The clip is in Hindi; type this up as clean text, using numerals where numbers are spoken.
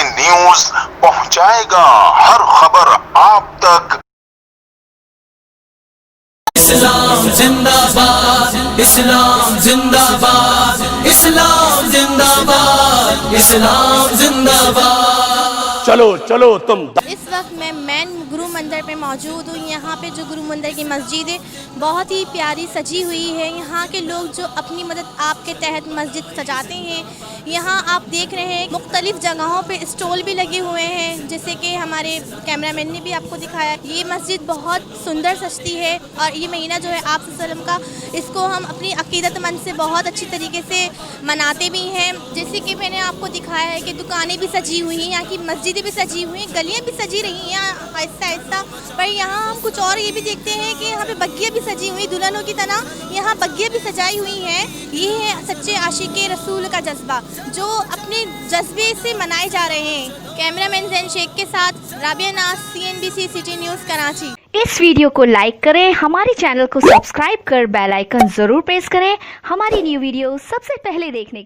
न्यूज पहुंचाएगा हर खबर आप तक। इस्लाम जिंदाबाद, इस्लाम जिंदाबाद, इस्लाम जिंदाबाद, इस्लाम जिंदाबाद। चलो चलो तुम। इस वक्त मैं मैन गुरु मंदिर पे मौजूद हूँ। यहाँ पे जो गुरु मंदिर की मस्जिद है बहुत ही प्यारी सजी हुई है। यहाँ के लोग जो अपनी मदद आपके तहत मस्जिद सजाते हैं। यहाँ आप देख रहे हैं मुख्तलिफ जगहों पे स्टॉल भी लगे हुए हैं, जैसे कि हमारे कैमरामैन ने भी आपको दिखाया। ये मस्जिद बहुत सुंदर सजती है और ये महीना जो है आप सल्लम का, इसको हम अपनी अकीदतमंद से बहुत अच्छी तरीके से मनाते भी हैं। जैसे कि मैंने आपको दिखाया है कि दुकानें भी सजी हुई हैं, यहाँ की मस्जिदें भी सजी हुई हैं, गलियाँ भी सजी रही हैं आहिस्ता आहिस्ता। पर यहाँ हम कुछ और ये भी देखते हैं कि यहाँ पे बग्गियाँ भी सजी हुई, दुल्हनों की तरह यहाँ बग्गियाँ भी सजाई हुई हैं। ये है सच्चे आशिक़े रसूल का जज्बा जो अपने जज्बे से मनाए जा रहे हैं। कैमरामैन जैन शेख के साथ राबिया नाज, CNBC सिटी न्यूज़ कराची। इस वीडियो को लाइक करें, हमारे चैनल को सब्सक्राइब कर बेल आइकन जरूर प्रेस करें हमारी न्यू वीडियो सबसे पहले देखने के लिए।